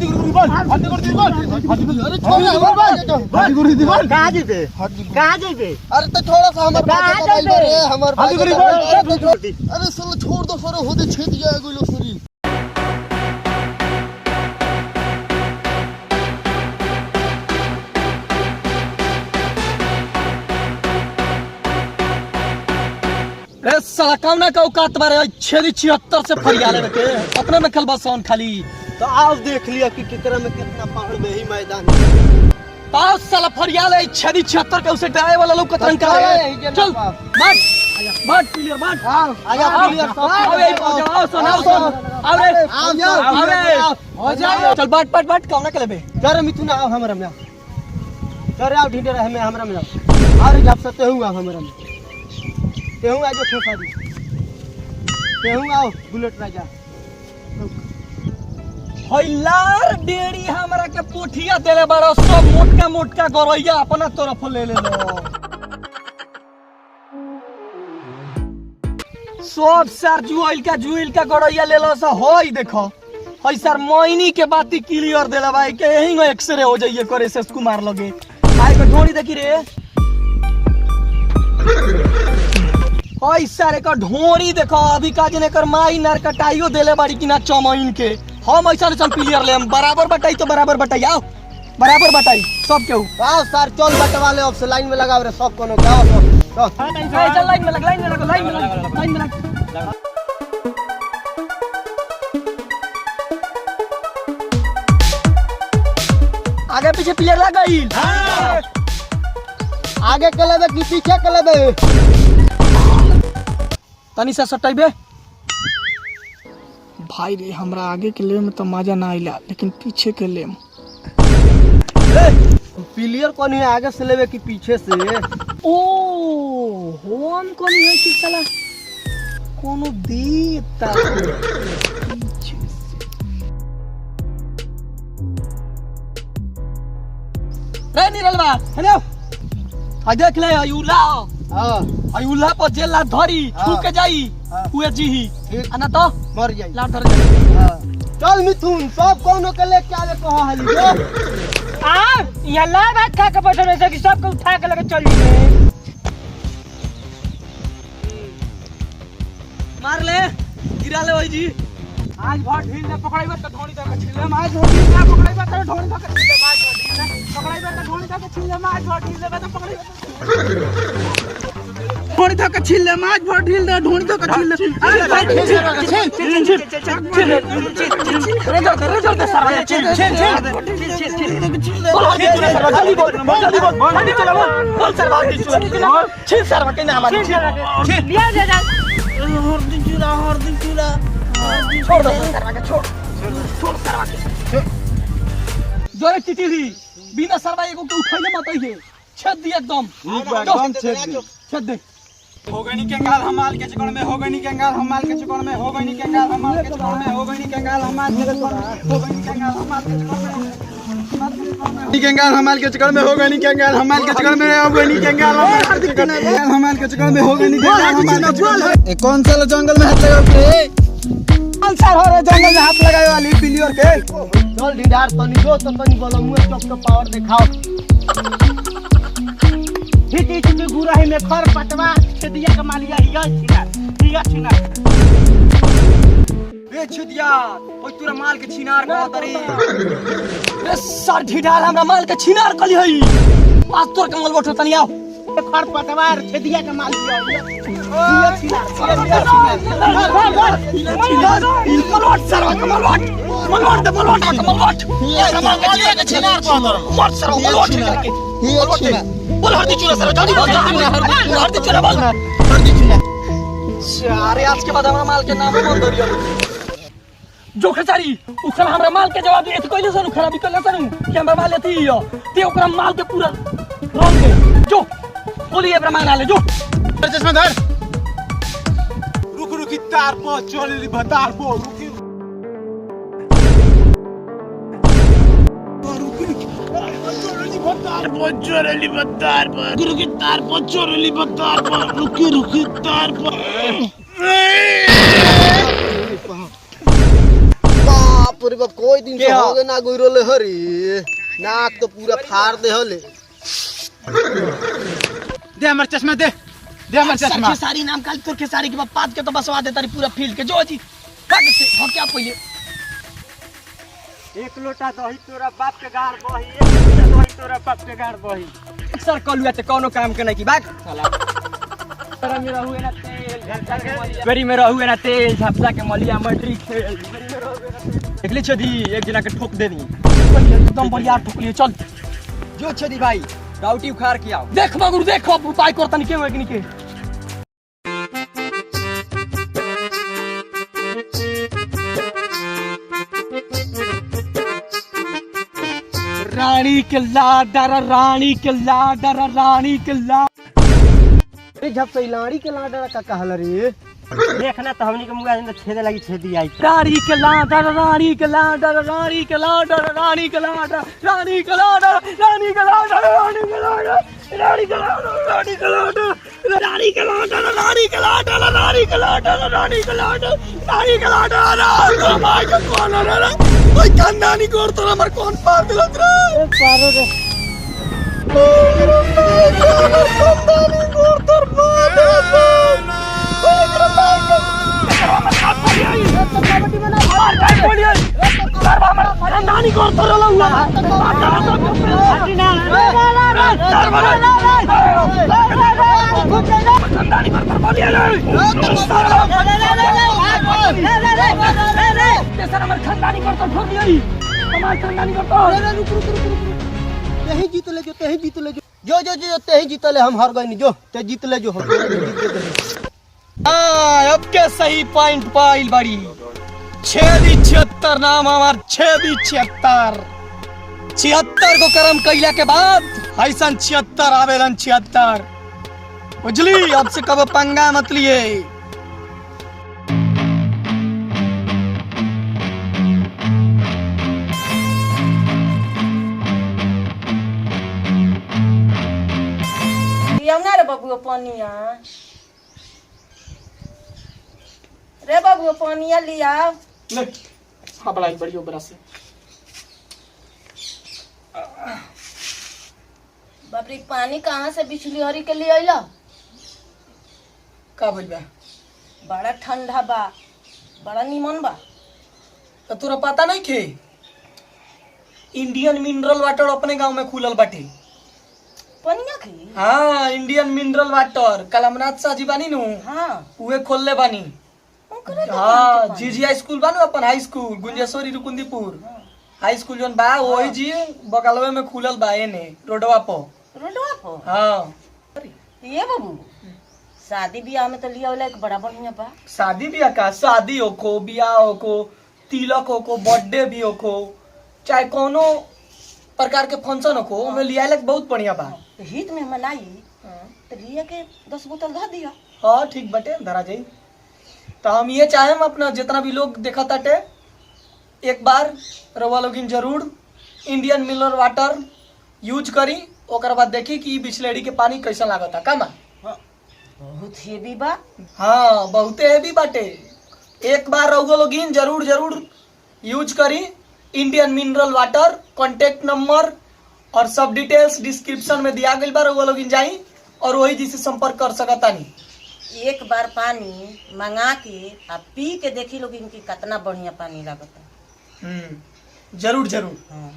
हाथी गुरु बोल हाथी गुरु बोल हाथी गुरु अरे छोड़ हमर भाई हाथी गुरु बोल कहां जेबे अरे तो थोड़ा सा हमर भाई रे हमर हाथी गुरु बोल अरे साला छोड़ दो सर होदे छेद गया कोई लोग शरीर ए साला काम ना का औकात मारे 76 से फरियाले के अपने में खलबा सोन खाली तो आओ देख लिया कि कितना में कितना पहाड़ में ही मैदान पास साला फरियाले 76 के उसे डराए वाला लोग कतरन का चल बाट क्लियर बाट आजा क्लियर सब अबे आओ सुन आओ रे हो जा चल बाट कौन के लेबे चल मिथुन आओ हमरा में चल आओ ढींडे रहे में हमरा में अरे जब सते हुआ हमरा में तेहू आ जो खेसारी तेहू आओ बुलेट राजा हइलार डेड़ी हमरा के पोठिया देले बारो सब मोटका गरैया अपना तरफ ले ले लो सब सर जुइल का गरैया ले लो सा होई देखो हई सर मोइनी के बाती क्लियर देला भाई के यही एक्सरे हो जाइए करे से कुमार लगे आई को ढोड़ी देखी रे ओइ सारे का ढोरी देखो अभी का जने कर माई नर कटाइयो देले बाड़ी कि ना चमइन के हम ऐसा चल क्लियर ले हम बराबर बटाई तो बराबर बटाई आओ बराबर बटाई सब केहू आओ सर चल बटवा ले अब से लाइन में लगाव रे सब कोनो गाओ सब चल लाइन में लग आगे पीछे प्लेयर लग गई आगे के लेबे कि पीछे के लेबे तनी सा सटाइबे भाई रे हमरा आगे के ले में तो मजा ना आइला लेकिन पीछे के ले प्लेयर कोनी है आगे से लेबे कि पीछे से ओ हम कोनी है कि साला कोनो देता पीछे से रे निरलवा हेलो आ देख ले आयुला हां आयुला पर जेला धरी छू के जाई हुए जीही अना तो मर जाई लाट धर जाई चल मिथुन सब कोनो के ले के आवे कहां हाली जो आ ये ला बात खा के बैठल है कि सबको उठा के लेके चल जी मार ले गिरा ले भाई जी आज भर ढील ने पकड़ाइबा त ढोणी तक छिले आज भर ढील ने पकड़ाइबा त ढोणी तक छिले आज भर ढील ने पकड़ाइबा त ढोणी तक छिले आज भर ढील ने त पकड़ाइबा ढोणी तक छिले आज भर ढील ने ढोणी तक छिले अरे भाई रेजर दे सारा छिल बोल सर भाग छिल सर के नाम छिल लिया जा हर दिन चूड़ा छोड़ दो सरवा के छोड़ सरवा के जोरे चिटिली बिना सरवा एगो के उठाइले मत आइए छेद दी एकदम छेद दे हो गई नी कंगाल हमाल के चक्कर में हो गई नी कंगाल हमाल के चक्कर में हो गई नी कंगाल हमाल के चक्कर में हो गई नी कंगाल हमाल के चक्कर में हो गई नी कंगाल हमाल के चक्कर में कंगाल हमाल के चक्कर में हो गई नी कंगाल हमाल के चक्कर में हो गई नी कंगाल हमाल के चक्कर में हो गई नी कंगाल ए कौन सा जंगल में हाथ लगाओ के कौन सा हो रे जंगल में हाथ लगाए वाली प्लेयर के चल ढीडार तनी जो तो तनी बोलो मुंह चौक तो पावर दिखाओ हिट में गुरा है में खर पटवा छेदिया का मालिया हिया छिना ए छुदिया ओइ तोरा माल के छिनार का तरी ए सर ढिडाल हमरा माल के छिनार कली हई आज तोर कंगल बैठो तनी आओ खर पटवा छेदिया का मालिया हिया मलवाट सरवा का मलवाट के छिनार को मत सरवा मलवाट करके बोल हरदी चूड़ा सर जल्दी बोल हरदी चूड़ा बोल हरदी चूड़ा अरे आज के बाद हमरा माल के नाम बोल दरियो जो खसारी उखल हमरा माल के जवाब दे कोइले सनु खराबी कइले सनु कि हमरा माल एथी हो ते ओकरा माल के पूरा रंग दे जो बोलिए ब्रह्मांड आले जो चश्मा धर रुक तार पर चोरी भतार पर चोरली बतार पर गुरु की तार पर चोरली बतार पर रुकी तार पर बाप रे बा कोई दिन से हो गए ना गुइरोले हरी नाक तो पूरा फाड़ दे हले। दे हमर चश्मा दे हमर चश्मा। खेसारी नाम काल तोर खेसारी के बात के तो बसवा दे तारी पूरा फील्ड के जो जी काट से हो क्या पहिले एक लोटा दही तोरा बाप के गाड़ बही, एक लोटा दही तोरा बाप के गाड़ बही। सर कलुआ ते कोनो काम के नहीं की बात साला तेरा मेरा हुए ना तेल झपसा के मलिया, बेरी मेरा हुए ना तेल झपसा के मलिया मटरी खेल। देख ले छदी एक जना के ठोक दे दी एकदम बढ़िया ठोक लिए चल जो छदी भाई राउटी उखाड़ के आओ। देख मगुर देख अब उपाय करता नहीं के होए कि नहीं के। रानी के लाडर रानी के लाडर रानी के अरे जब से लाड़ी के लाडा का कहल रे देखना तो हमनी के मुंह में छेदे लगी छेदी आई। रानी के लाडर रानी के लाडर रानी के लाडर रानी के लाडर रानी के लाडर रानी के लाडर रानी के लाडर रानी के लाडर रानी के लाडर रानी के लाडर रानी के लाडर रानी के लाडर रानी के लाडर रानी के लाडर माय का कौन रे ओए खानदानी कोर तो हमर कौन पार दिलत रे पारो रे खानदानी कोर तोर पार तेही जीत ले जो तेही जीत ले जो जो जो जो तेही जीत ले हम हार गए नहीं जो ते जीत ले जो हम अब के सही पॉइंट पाइल बड़ी 676 नाम हमार 676 को कर्म कैला के बाद ऐसा 76 आवेलन 76 बुझली। अब से कब पंगा मत लिए। रे बाबू पानिया रे बाबू पानिया लिया हाँ बड़ा बड़ी बड़ा से बापरी पानी कहाँ से बिछली हरी के लिए अइला का भइल बा बड़ा ठंडा बा बड़ा नीमन बा तो तोरा पता नहीं के इंडियन मिनरल वाटर अपने गांव में खुलल बाटे। पानिया की हाँ इंडियन मिनरल वाटर कलमनाथ साजी बानी नु हाँ उहे खोलले बानी। हाँ जीजिया स्कूल बानू अपन high school Gunjeshwari Rukundipur high school जोन बा वही जी बगलवे में खुलल बा एने रोडवा पर। रोडवा पर हाँ ये बाबू शादी ब्याह में तो लिया वाला एक बड़ा बढ़िया बा। शादी ब्याह का शादी होको ब्याह होको तिलक होको बर्थडे भी होको चाहे कोनो प्रकार के फंक्शन होको ओमे लिया लग बहुत बढ़िया बा। हित में मनाई तो लिया के 10 बोतल धा दिया। हाँ ठीक बटे धरा जाई। तो हम ये चाहे अपना जितना भी लोग देखा ताटे एक बार रवा लोगिन जरूर इंडियन मिनरल वाटर यूज करी ओकर बाद देखी कि बिस्लेरी के पानी कैसा लागता कामा। बहुत हेवी बा। हाँ बहुते हेवी बाटे। एक बार रवा लोगिन जरूर जरूर यूज करी Indian mineral water. Contact number और सब डिटेल्स डिस्क्रिप्शन में दिया गई बा रवा लोगिन जाई और वही जी से संपर्क कर सकता नहीं। एक बार पानी मंगा के आ पी के देखी लोग इनकी कितना बढ़िया पानी लगता। जरूर जरूर। हाँ।